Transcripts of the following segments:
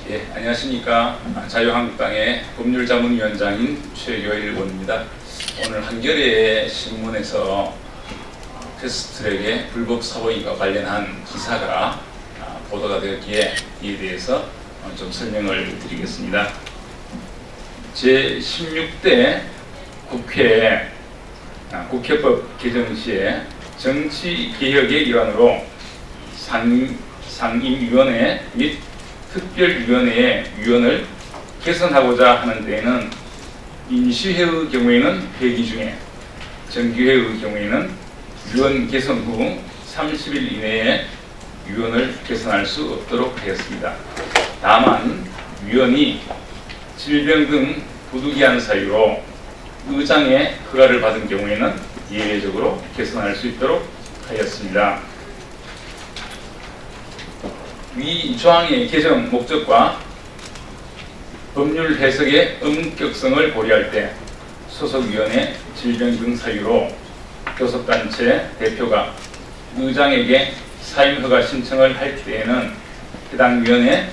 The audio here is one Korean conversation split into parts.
예, 안녕하십니까. 자유한국당의 법률자문위원장인 최교일 의원입니다. 오늘 한겨레 신문에서 패스트트랙의 불법 사보임과 관련한 기사가 보도가 되었기에 이에 대해서 좀 설명을 드리겠습니다. 제16대 국회 국회법 개정 시에 정치개혁의 일환으로 상임위원회 및 특별위원회의 위원을 개선하고자 하는 데에는 임시회의 경우에는 회기 중에, 정기회의 경우에는 위원 개선 후 30일 이내에 위원을 개선할 수 없도록 하였습니다. 다만 위원이 질병 등 부득이한 사유로 의장의 허가를 받은 경우에는 예외적으로 개선할 수 있도록 하였습니다. 위 조항의 개정 목적과 법률 해석의 엄격성을 고려할 때 소속위원회 질병 등 사유로 교섭단체 대표가 의장에게 사임허가 신청을 할 때에는 해당 위원회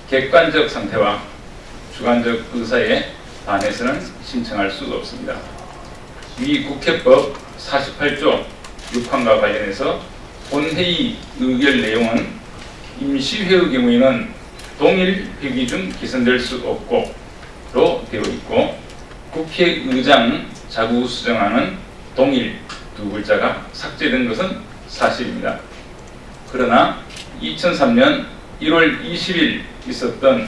객관적 상태와 주관적 의사에 반해서는 신청할 수 없습니다. 위 국회법 48조 6항과 관련해서 본회의 의결 내용은 임시회의 경우에는 동일 회기 중 개선될 수 없고로 되어 있고, 국회의장 자구 수정안은 동일 두 글자가 삭제된 것은 사실입니다. 그러나 2003년 1월 20일 있었던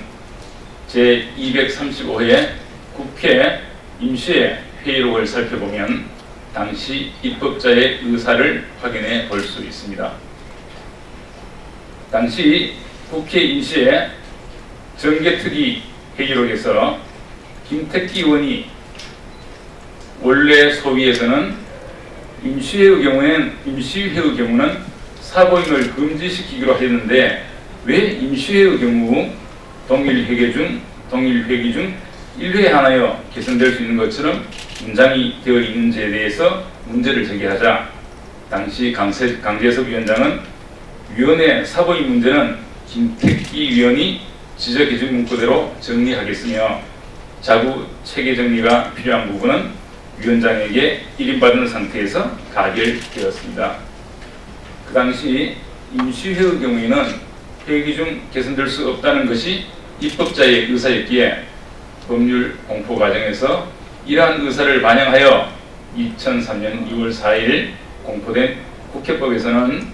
제235회 국회 임시회 회의록을 살펴보면 당시 입법자의 의사를 확인해 볼 수 있습니다. 당시 국회 임시회 정개특위 회의록에서 김택기 의원이 원래 소위에서는 임시회의 경우는 사보임을 금지시키기로 했는데 왜 임시회의 경우 동일 회기 중 1회 하나여 개선될 수 있는 것처럼 문장이 되어 있는지에 대해서 문제를 제기하자 당시 강재석 위원장은 위원회 사보임 문제는 김택기 위원이 지적해준 문구대로 정리하겠으며 자구 체계 정리가 필요한 부분은 위원장에게 일임받은 상태에서 가결되었습니다. 그 당시 임시회의 경우에는 회기 중 개선될 수 없다는 것이 입법자의 의사였기에 법률 공포 과정에서 이러한 의사를 반영하여 2003년 2월 4일 공포된 국회법에서는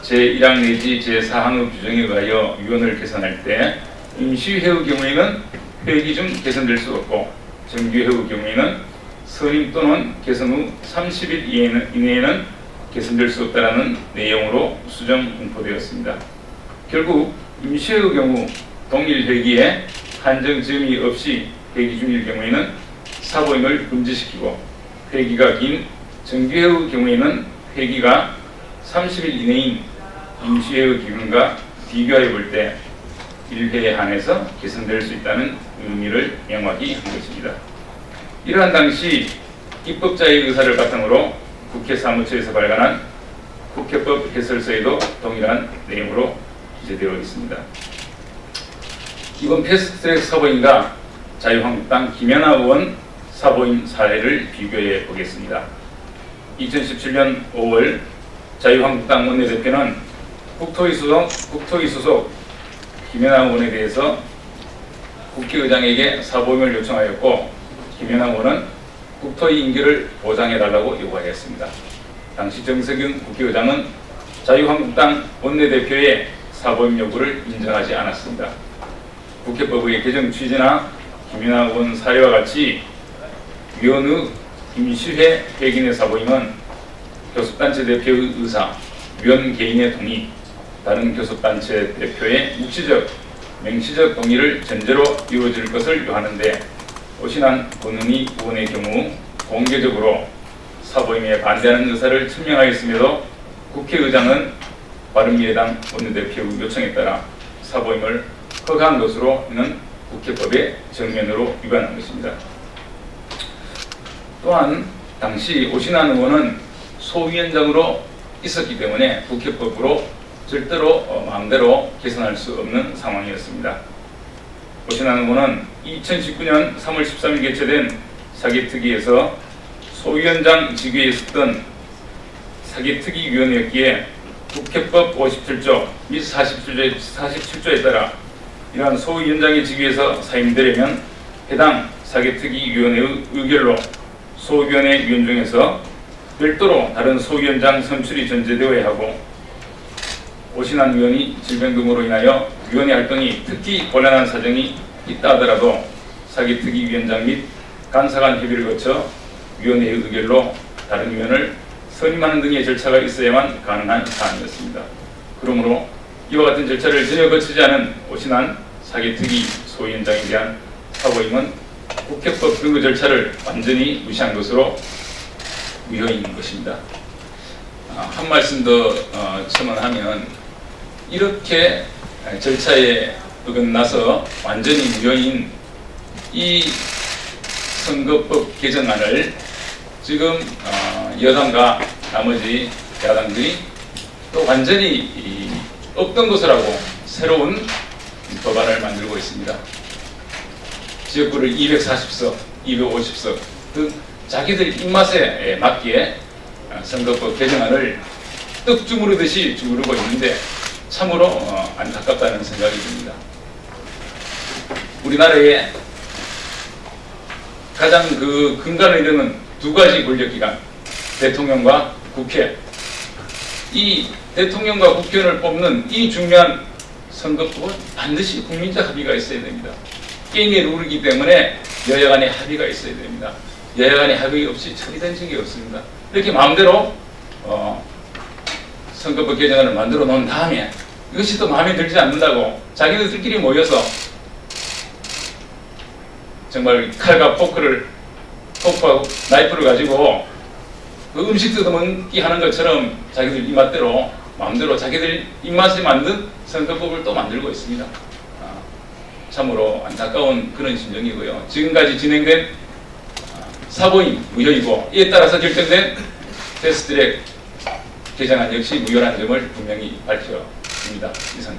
제1항 내지 제4항의 규정에 의하여 위원을 개선할 때 임시회의 경우에는 회기 중 개선될 수 없고 정기회의 경우에는 선임 또는 개선 후 30일 이내에는 개선될 수 없다는 내용으로 수정 공포되었습니다. 결국 임시회의 경우 동일 회기에 한정 지음이 없이 회기 중일 경우에는 사보임을 금지시키고, 회기가 긴 정기회의 경우에는 회기가 30일 이내인 임시회의 기간과 비교해 볼 때 1회에 한해서 개선될 수 있다는 의미를 명확히 한 것입니다. 이러한 당시 입법자의 의사를 바탕으로 국회 사무처에서 발간한 국회법 해설서에도 동일한 내용으로 기재되어 있습니다. 이번 패스트트랙 사보임과 자유한국당 김연아 의원 사보임 사례를 비교해 보겠습니다. 2017년 5월 자유한국당 원내대표는 국토위 소속 김연아 의원에 대해서 국회의장에게 사보임을 요청하였고, 김연아 의원은 국토위 인계를 보장해달라고 요구하였습니다. 당시 정세균 국회의장은 자유한국당 원내대표의 사보임 요구를 인정하지 않았습니다. 국회법의 개정 취지나 김연아 의원 사례와 같이 위원의 임시회 회기내 사보임은 교섭단체 대표의 의사, 위원 개인의 동의, 다른 교섭단체 대표의 묵시적, 명시적 동의를 전제로 이루어질 것을 요하는데, 오신환 권은희 의원의 경우 공개적으로 사보임에 반대하는 의사를 천명하였음에도 국회의장은 바른미래당 원내대표의 요청에 따라 사보임을 허가한 것으로는 국회법의 정면으로 위반한 것입니다. 또한 당시 오신환 의원은 소위원장으로 있었기 때문에 국회법으로 절대로 마음대로 개선할 수 없는 상황이었습니다. 오신환 후보는 2019년 3월 13일 개최된 사기특위에서 소위원장 직위에 있었던 사기특위위원회였기에 국회법 57조 및 47조에 따라 이러한 소위원장의 직위에서 사임되려면 해당 사기특위위원회의 의결로 소위원회 위원 중에서 별도로 다른 소위원장 선출이 전제되어야 하고, 오신환 위원이 질병 등으로 인하여 위원회 활동이 특히 곤란한 사정이 있다 하더라도 사기특위위원장 및 간사 간 협의를 거쳐 위원회의 의결로 다른 위원을 선임하는 등의 절차가 있어야만 가능한 사안이었습니다. 그러므로 이와 같은 절차를 전혀 거치지 않은 오신환 사기특위 소위원장에 대한 사고임은 국회법 근거 절차를 완전히 무시한 것으로 무효인 것입니다. 한 말씀 더 첨언하면, 이렇게 절차에 어긋나서 완전히 무효인 이 선거법 개정안을 지금 여당과 나머지 야당들이 또 완전히 없던 것을 하고 새로운 법안을 만들고 있습니다. 지역구를 240석, 250석 등 자기들 입맛에 맞게 선거법 개정안을 떡 주무르듯이 주무르고 있는데 참으로 안타깝다는 생각이 듭니다. 우리나라에 가장 그 근간을 이루는 두 가지 권력기관, 대통령과 국회, 이 대통령과 국회의원을 뽑는 이 중요한 선거법은 반드시 국민적 합의가 있어야 됩니다. 게임의 룰이기 때문에 여야 간의 합의가 있어야 됩니다. 여야 간의 합의 없이 처리된 적이 없습니다. 이렇게 마음대로 선거법 개정안을 만들어 놓은 다음에 이것이 또 마음에 들지 않는다고 자기들끼리 모여서 정말 칼과 포크와 나이프를 가지고 그 음식 뜯어먹기 하는 것처럼 자기들 입맛대로 마음대로 자기들 입맛에 맞는 선거법을 또 만들고 있습니다. 참으로 안타까운 그런 심정이고요. 지금까지 진행된 사보임 무효이고, 이에 따라서 결정된 패스트트랙 개정안 역시 무효라는 점을 분명히 밝혀줍니다. 이상.